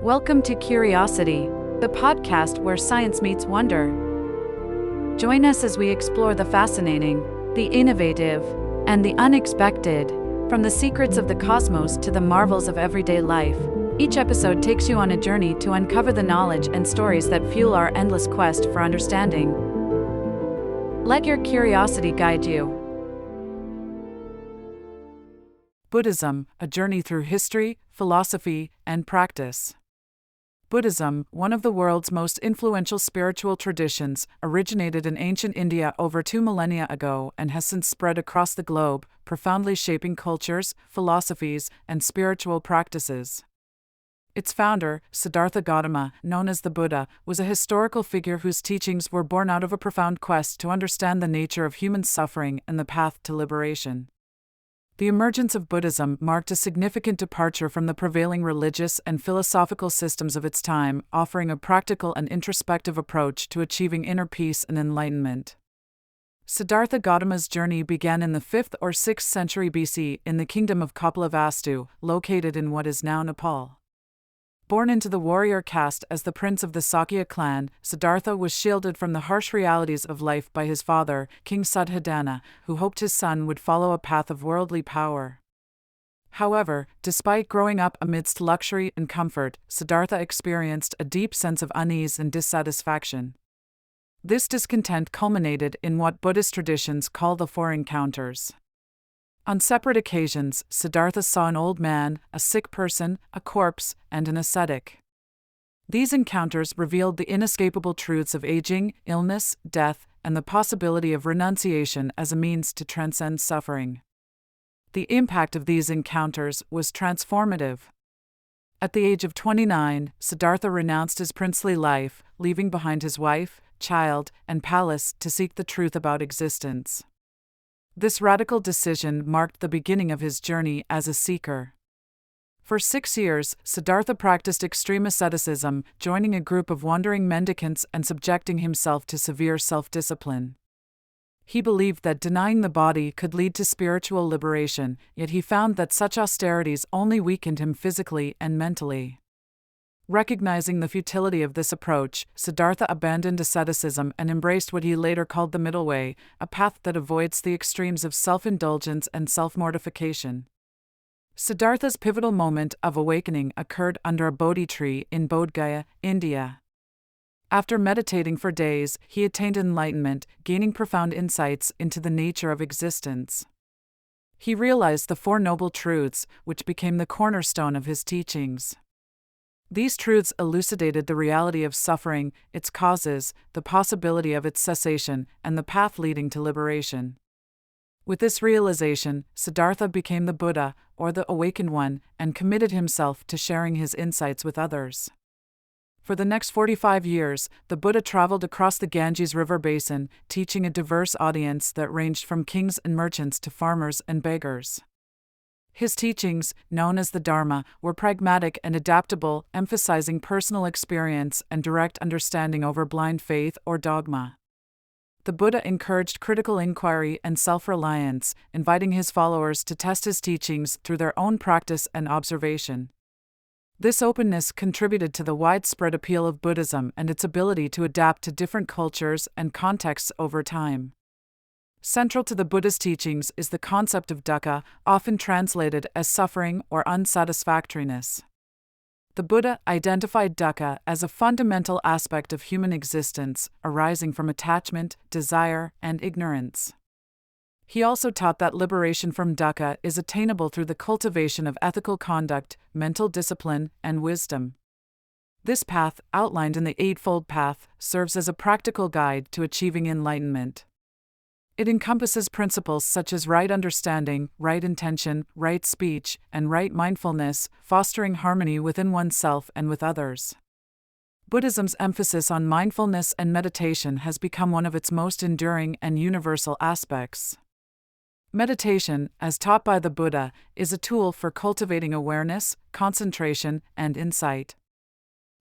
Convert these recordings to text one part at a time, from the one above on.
Welcome to Curiosity, the podcast where science meets wonder. Join us as we explore the fascinating, the innovative, and the unexpected. From the secrets of the cosmos to the marvels of everyday life, each episode takes you on a journey to uncover the knowledge and stories that fuel our endless quest for understanding. Let your curiosity guide you. Buddhism, a journey through history, philosophy, and practice. Buddhism, one of the world's most influential spiritual traditions, originated in ancient India over 2 millennia ago and has since spread across the globe, profoundly shaping cultures, philosophies, and spiritual practices. Its founder, Siddhartha Gautama, known as the Buddha, was a historical figure whose teachings were born out of a profound quest to understand the nature of human suffering and the path to liberation. The emergence of Buddhism marked a significant departure from the prevailing religious and philosophical systems of its time, offering a practical and introspective approach to achieving inner peace and enlightenment. Siddhartha Gautama's journey began in the 5th or 6th century BC in the kingdom of Kapilavastu, located in what is now Nepal. Born into the warrior caste as the prince of the Sakya clan, Siddhartha was shielded from the harsh realities of life by his father, King Suddhodana, who hoped his son would follow a path of worldly power. However, despite growing up amidst luxury and comfort, Siddhartha experienced a deep sense of unease and dissatisfaction. This discontent culminated in what Buddhist traditions call the Four Encounters. On separate occasions, Siddhartha saw an old man, a sick person, a corpse, and an ascetic. These encounters revealed the inescapable truths of aging, illness, death, and the possibility of renunciation as a means to transcend suffering. The impact of these encounters was transformative. At the age of 29, Siddhartha renounced his princely life, leaving behind his wife, child, and palace to seek the truth about existence. This radical decision marked the beginning of his journey as a seeker. For 6 years, Siddhartha practiced extreme asceticism, joining a group of wandering mendicants and subjecting himself to severe self-discipline. He believed that denying the body could lead to spiritual liberation, yet he found that such austerities only weakened him physically and mentally. Recognizing the futility of this approach, Siddhartha abandoned asceticism and embraced what he later called the middle way, a path that avoids the extremes of self-indulgence and self-mortification. Siddhartha's pivotal moment of awakening occurred under a Bodhi tree in Bodh Gaya, India. After meditating for days, he attained enlightenment, gaining profound insights into the nature of existence. He realized the Four Noble Truths, which became the cornerstone of his teachings. These truths elucidated the reality of suffering, its causes, the possibility of its cessation, and the path leading to liberation. With this realization, Siddhartha became the Buddha, or the Awakened One, and committed himself to sharing his insights with others. For the next 45 years, the Buddha traveled across the Ganges River basin, teaching a diverse audience that ranged from kings and merchants to farmers and beggars. His teachings, known as the Dharma, were pragmatic and adaptable, emphasizing personal experience and direct understanding over blind faith or dogma. The Buddha encouraged critical inquiry and self-reliance, inviting his followers to test his teachings through their own practice and observation. This openness contributed to the widespread appeal of Buddhism and its ability to adapt to different cultures and contexts over time. Central to the Buddha's teachings is the concept of dukkha, often translated as suffering or unsatisfactoriness. The Buddha identified dukkha as a fundamental aspect of human existence, arising from attachment, desire, and ignorance. He also taught that liberation from dukkha is attainable through the cultivation of ethical conduct, mental discipline, and wisdom. This path, outlined in the Eightfold Path, serves as a practical guide to achieving enlightenment. It encompasses principles such as right understanding, right intention, right speech, and right mindfulness, fostering harmony within oneself and with others. Buddhism's emphasis on mindfulness and meditation has become one of its most enduring and universal aspects. Meditation, as taught by the Buddha, is a tool for cultivating awareness, concentration, and insight.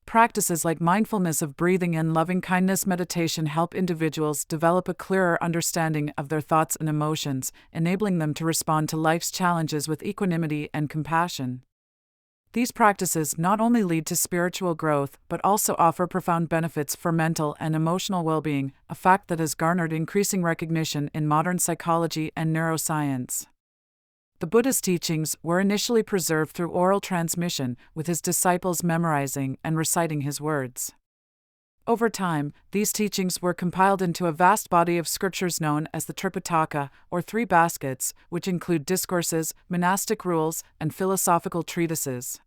Practices like mindfulness of breathing and loving-kindness meditation help individuals develop a clearer understanding of their thoughts and emotions, enabling them to respond to life's challenges with equanimity and compassion. These practices not only lead to spiritual growth but also offer profound benefits for mental and emotional well-being, a fact that has garnered increasing recognition in modern psychology and neuroscience. The Buddha's teachings were initially preserved through oral transmission, with his disciples memorizing and reciting his words. Over time, these teachings were compiled into a vast body of scriptures known as the Tripitaka, or Three Baskets, which include discourses, monastic rules, and philosophical treatises.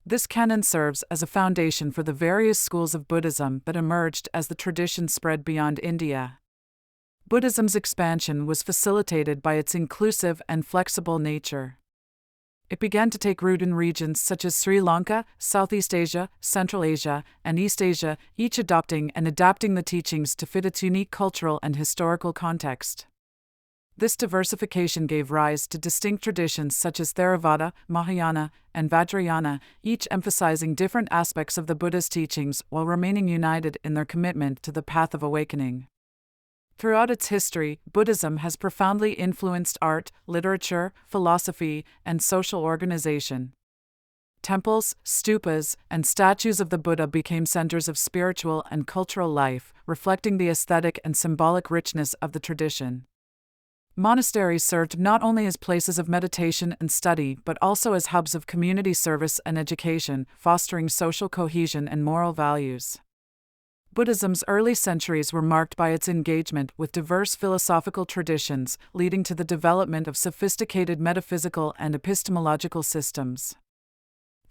This canon serves as a foundation for the various schools of Buddhism that emerged as the tradition spread beyond India. Buddhism's expansion was facilitated by its inclusive and flexible nature. It began to take root in regions such as Sri Lanka, Southeast Asia, Central Asia, and East Asia, each adopting and adapting the teachings to fit its unique cultural and historical context. This diversification gave rise to distinct traditions such as Theravada, Mahayana, and Vajrayana, each emphasizing different aspects of the Buddha's teachings while remaining united in their commitment to the path of awakening. Throughout its history, Buddhism has profoundly influenced art, literature, philosophy, and social organization. Temples, stupas, and statues of the Buddha became centers of spiritual and cultural life, reflecting the aesthetic and symbolic richness of the tradition. Monasteries served not only as places of meditation and study but also as hubs of community service and education, fostering social cohesion and moral values. Buddhism's early centuries were marked by its engagement with diverse philosophical traditions, leading to the development of sophisticated metaphysical and epistemological systems.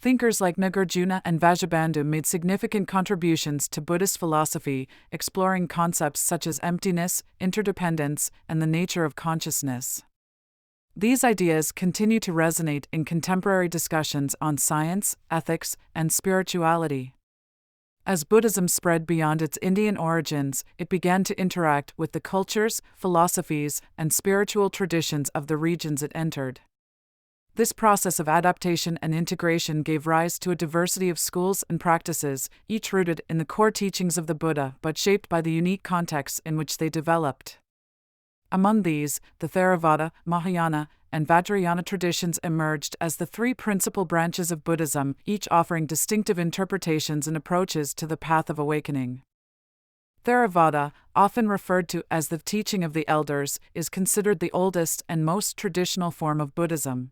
Thinkers like Nagarjuna and Vajrabandhu made significant contributions to Buddhist philosophy, exploring concepts such as emptiness, interdependence, and the nature of consciousness. These ideas continue to resonate in contemporary discussions on science, ethics, and spirituality. As Buddhism spread beyond its Indian origins, it began to interact with the cultures, philosophies, and spiritual traditions of the regions it entered. This process of adaptation and integration gave rise to a diversity of schools and practices, each rooted in the core teachings of the Buddha but shaped by the unique contexts in which they developed. Among these, the Theravada, Mahayana, and Vajrayana traditions emerged as the three principal branches of Buddhism, each offering distinctive interpretations and approaches to the path of awakening. Theravada, often referred to as the teaching of the elders, is considered the oldest and most traditional form of Buddhism.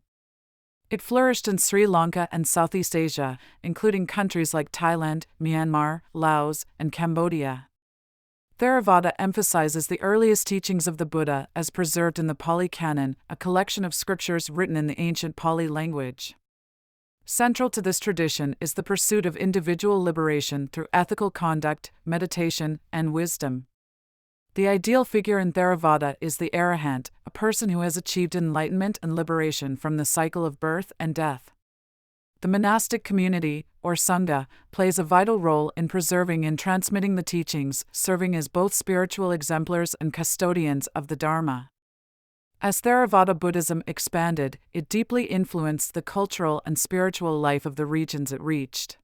It flourished in Sri Lanka and Southeast Asia, including countries like Thailand, Myanmar, Laos, and Cambodia. Theravada emphasizes the earliest teachings of the Buddha as preserved in the Pali Canon, a collection of scriptures written in the ancient Pali language. Central to this tradition is the pursuit of individual liberation through ethical conduct, meditation, and wisdom. The ideal figure in Theravada is the arahant, a person who has achieved enlightenment and liberation from the cycle of birth and death. The monastic community, or sangha, plays a vital role in preserving and transmitting the teachings, serving as both spiritual exemplars and custodians of the Dharma. As Theravada Buddhism expanded, it deeply influenced the cultural and spiritual life of the regions it reached.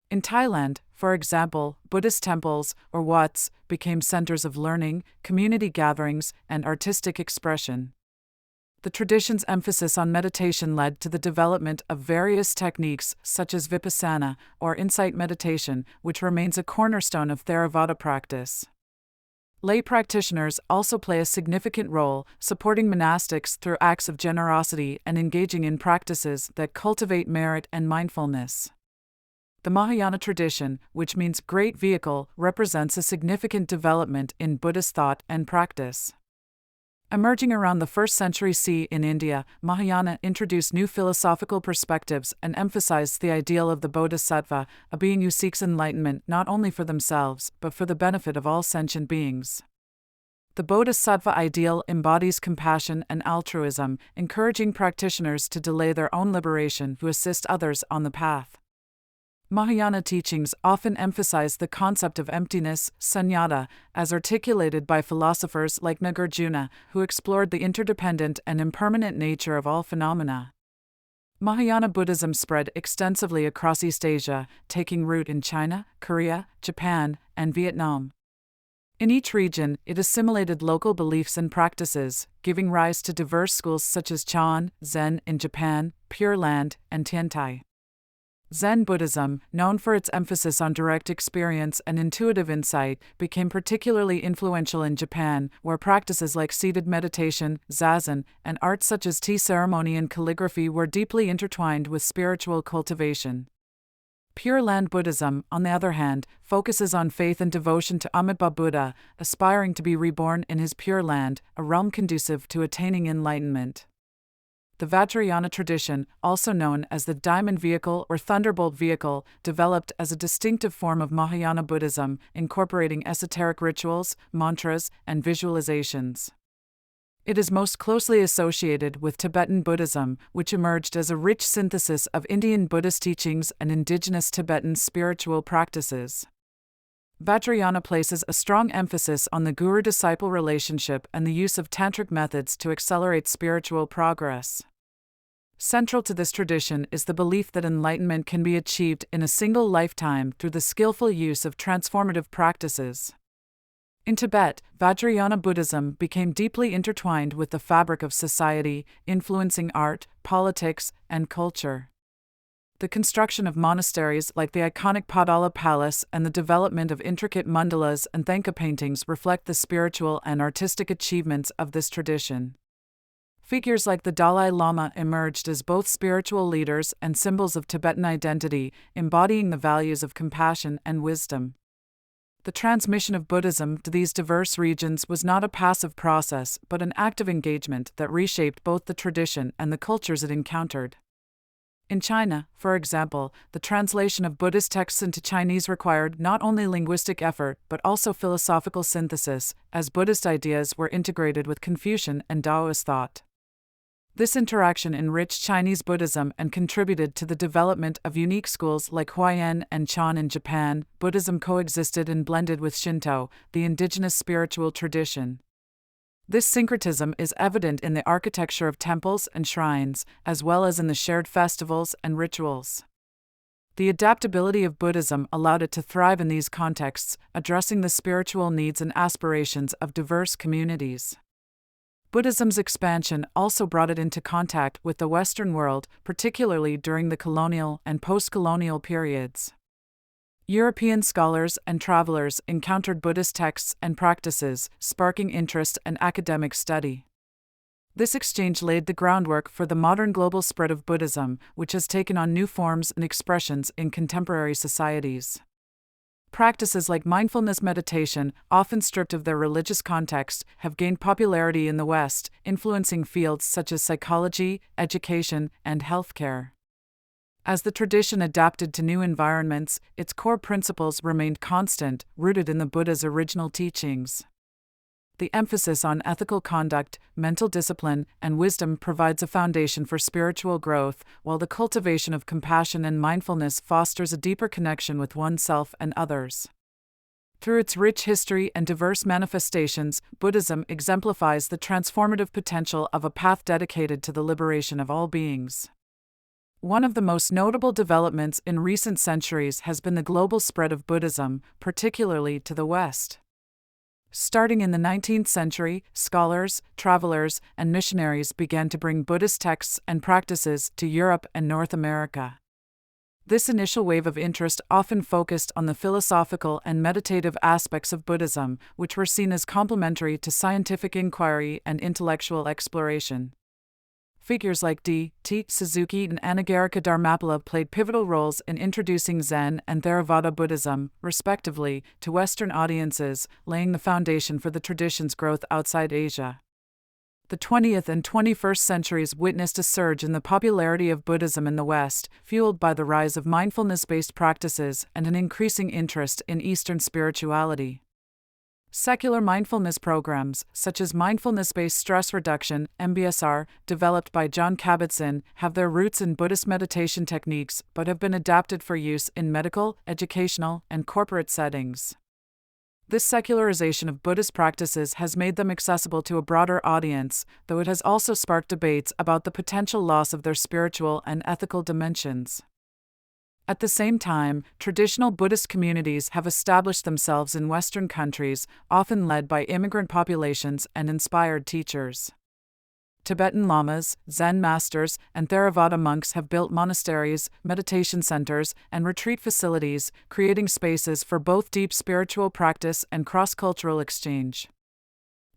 In Thailand, for example, Buddhist temples, or wats, became centers of learning, community gatherings, and artistic expression. The tradition's emphasis on meditation led to the development of various techniques such as vipassana, or insight meditation, which remains a cornerstone of Theravada practice. Lay practitioners also play a significant role, supporting monastics through acts of generosity and engaging in practices that cultivate merit and mindfulness. The Mahayana tradition, which means great vehicle, represents a significant development in Buddhist thought and practice. Emerging around the 1st century CE in India, Mahayana introduced new philosophical perspectives and emphasized the ideal of the bodhisattva, a being who seeks enlightenment not only for themselves but for the benefit of all sentient beings. The bodhisattva ideal embodies compassion and altruism, encouraging practitioners to delay their own liberation to assist others on the path. Mahayana teachings often emphasize the concept of emptiness, sunyata, as articulated by philosophers like Nagarjuna, who explored the interdependent and impermanent nature of all phenomena. Mahayana Buddhism spread extensively across East Asia, taking root in China, Korea, Japan, and Vietnam. In each region, it assimilated local beliefs and practices, giving rise to diverse schools such as Chan, Zen in Japan, Pure Land, and Tiantai. Zen Buddhism, known for its emphasis on direct experience and intuitive insight, became particularly influential in Japan, where practices like seated meditation, zazen, and arts such as tea ceremony and calligraphy were deeply intertwined with spiritual cultivation. Pure Land Buddhism, on the other hand, focuses on faith and devotion to Amitabha Buddha, aspiring to be reborn in his Pure Land, a realm conducive to attaining enlightenment. The Vajrayana tradition, also known as the Diamond Vehicle or Thunderbolt Vehicle, developed as a distinctive form of Mahayana Buddhism, incorporating esoteric rituals, mantras, and visualizations. It is most closely associated with Tibetan Buddhism, which emerged as a rich synthesis of Indian Buddhist teachings and indigenous Tibetan spiritual practices. Vajrayana places a strong emphasis on the guru-disciple relationship and the use of tantric methods to accelerate spiritual progress. Central to this tradition is the belief that enlightenment can be achieved in a single lifetime through the skillful use of transformative practices. In Tibet, Vajrayana Buddhism became deeply intertwined with the fabric of society, influencing art, politics, and culture. The construction of monasteries like the iconic Padala Palace and the development of intricate mandalas and Thangka paintings reflect the spiritual and artistic achievements of this tradition. Figures like the Dalai Lama emerged as both spiritual leaders and symbols of Tibetan identity, embodying the values of compassion and wisdom. The transmission of Buddhism to these diverse regions was not a passive process, but an active engagement that reshaped both the tradition and the cultures it encountered. In China, for example, the translation of Buddhist texts into Chinese required not only linguistic effort but also philosophical synthesis, as Buddhist ideas were integrated with Confucian and Taoist thought. This interaction enriched Chinese Buddhism and contributed to the development of unique schools like Huayan and Chan in Japan. Buddhism coexisted and blended with Shinto, the indigenous spiritual tradition. This syncretism is evident in the architecture of temples and shrines, as well as in the shared festivals and rituals. The adaptability of Buddhism allowed it to thrive in these contexts, addressing the spiritual needs and aspirations of diverse communities. Buddhism's expansion also brought it into contact with the Western world, particularly during the colonial and post-colonial periods. European scholars and travelers encountered Buddhist texts and practices, sparking interest and academic study. This exchange laid the groundwork for the modern global spread of Buddhism, which has taken on new forms and expressions in contemporary societies. Practices like mindfulness meditation, often stripped of their religious context, have gained popularity in the West, influencing fields such as psychology, education, and healthcare. As the tradition adapted to new environments, its core principles remained constant, rooted in the Buddha's original teachings. The emphasis on ethical conduct, mental discipline, and wisdom provides a foundation for spiritual growth, while the cultivation of compassion and mindfulness fosters a deeper connection with oneself and others. Through its rich history and diverse manifestations, Buddhism exemplifies the transformative potential of a path dedicated to the liberation of all beings. One of the most notable developments in recent centuries has been the global spread of Buddhism, particularly to the West. Starting in the 19th century, scholars, travelers, and missionaries began to bring Buddhist texts and practices to Europe and North America. This initial wave of interest often focused on the philosophical and meditative aspects of Buddhism, which were seen as complementary to scientific inquiry and intellectual exploration. Figures like D.T. Suzuki and Anagarika Dharmapala played pivotal roles in introducing Zen and Theravada Buddhism, respectively, to Western audiences, laying the foundation for the tradition's growth outside Asia. The 20th and 21st centuries witnessed a surge in the popularity of Buddhism in the West, fueled by the rise of mindfulness-based practices and an increasing interest in Eastern spirituality. Secular mindfulness programs, such as mindfulness-based stress reduction (MBSR), developed by John Kabat-Zinn, have their roots in Buddhist meditation techniques but have been adapted for use in medical, educational, and corporate settings. This secularization of Buddhist practices has made them accessible to a broader audience, though it has also sparked debates about the potential loss of their spiritual and ethical dimensions. At the same time, traditional Buddhist communities have established themselves in Western countries, often led by immigrant populations and inspired teachers. Tibetan lamas, Zen masters, and Theravada monks have built monasteries, meditation centers, and retreat facilities, creating spaces for both deep spiritual practice and cross-cultural exchange.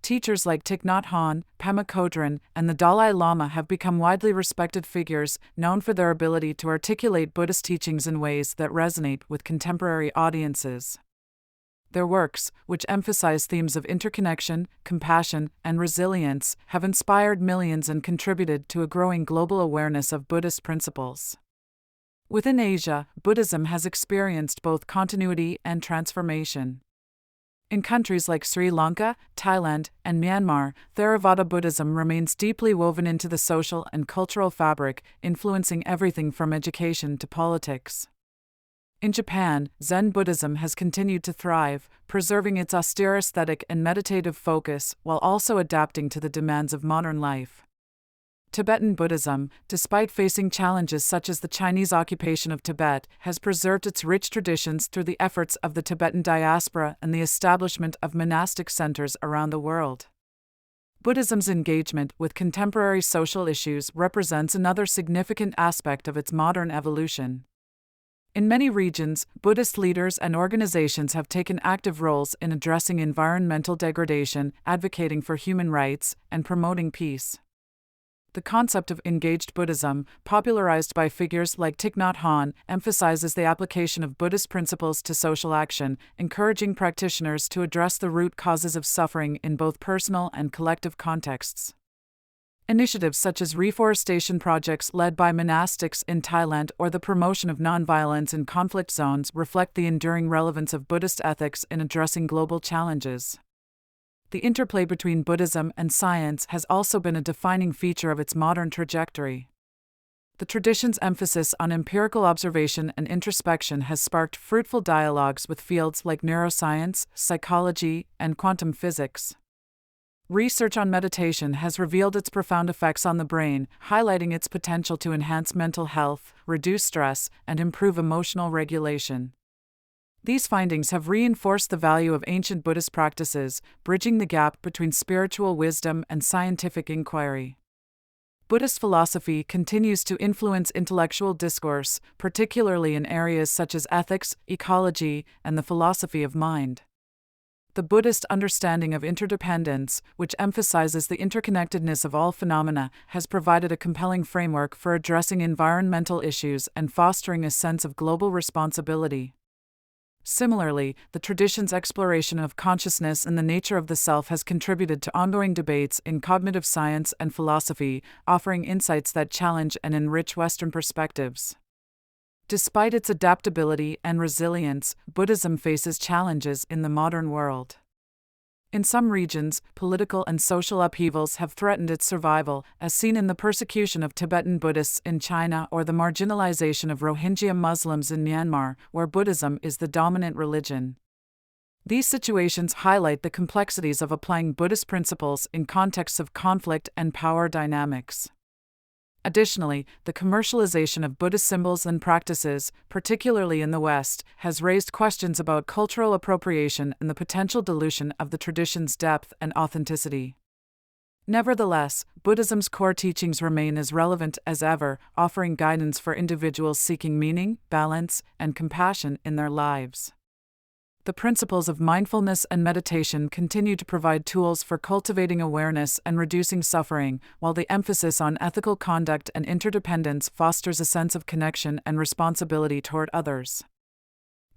Teachers like Thich Nhat Hanh, Pema Chodron, and the Dalai Lama have become widely respected figures, known for their ability to articulate Buddhist teachings in ways that resonate with contemporary audiences. Their works, which emphasize themes of interconnection, compassion, and resilience, have inspired millions and contributed to a growing global awareness of Buddhist principles. Within Asia, Buddhism has experienced both continuity and transformation. In countries like Sri Lanka, Thailand, and Myanmar, Theravada Buddhism remains deeply woven into the social and cultural fabric, influencing everything from education to politics. In Japan, Zen Buddhism has continued to thrive, preserving its austere aesthetic and meditative focus while also adapting to the demands of modern life. Tibetan Buddhism, despite facing challenges such as the Chinese occupation of Tibet, has preserved its rich traditions through the efforts of the Tibetan diaspora and the establishment of monastic centers around the world. Buddhism's engagement with contemporary social issues represents another significant aspect of its modern evolution. In many regions, Buddhist leaders and organizations have taken active roles in addressing environmental degradation, advocating for human rights, and promoting peace. The concept of engaged Buddhism, popularized by figures like Thich Nhat Hanh, emphasizes the application of Buddhist principles to social action, encouraging practitioners to address the root causes of suffering in both personal and collective contexts. Initiatives such as reforestation projects led by monastics in Thailand or the promotion of nonviolence in conflict zones reflect the enduring relevance of Buddhist ethics in addressing global challenges. The interplay between Buddhism and science has also been a defining feature of its modern trajectory. The tradition's emphasis on empirical observation and introspection has sparked fruitful dialogues with fields like neuroscience, psychology, and quantum physics. Research on meditation has revealed its profound effects on the brain, highlighting its potential to enhance mental health, reduce stress, and improve emotional regulation. These findings have reinforced the value of ancient Buddhist practices, bridging the gap between spiritual wisdom and scientific inquiry. Buddhist philosophy continues to influence intellectual discourse, particularly in areas such as ethics, ecology, and the philosophy of mind. The Buddhist understanding of interdependence, which emphasizes the interconnectedness of all phenomena, has provided a compelling framework for addressing environmental issues and fostering a sense of global responsibility. Similarly, the tradition's exploration of consciousness and the nature of the self has contributed to ongoing debates in cognitive science and philosophy, offering insights that challenge and enrich Western perspectives. Despite its adaptability and resilience, Buddhism faces challenges in the modern world. In some regions, political and social upheavals have threatened its survival, as seen in the persecution of Tibetan Buddhists in China or the marginalization of Rohingya Muslims in Myanmar, where Buddhism is the dominant religion. These situations highlight the complexities of applying Buddhist principles in contexts of conflict and power dynamics. Additionally, the commercialization of Buddhist symbols and practices, particularly in the West, has raised questions about cultural appropriation and the potential dilution of the tradition's depth and authenticity. Nevertheless, Buddhism's core teachings remain as relevant as ever, offering guidance for individuals seeking meaning, balance, and compassion in their lives. The principles of mindfulness and meditation continue to provide tools for cultivating awareness and reducing suffering, while the emphasis on ethical conduct and interdependence fosters a sense of connection and responsibility toward others.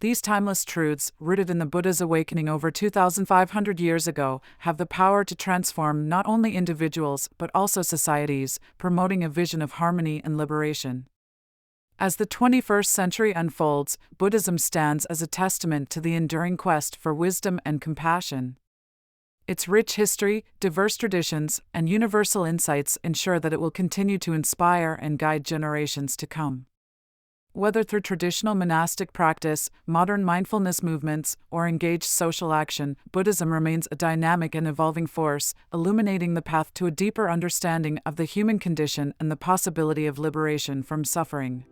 These timeless truths, rooted in the Buddha's awakening over 2,500 years ago, have the power to transform not only individuals but also societies, promoting a vision of harmony and liberation. As the 21st century unfolds, Buddhism stands as a testament to the enduring quest for wisdom and compassion. Its rich history, diverse traditions, and universal insights ensure that it will continue to inspire and guide generations to come. Whether through traditional monastic practice, modern mindfulness movements, or engaged social action, Buddhism remains a dynamic and evolving force, illuminating the path to a deeper understanding of the human condition and the possibility of liberation from suffering.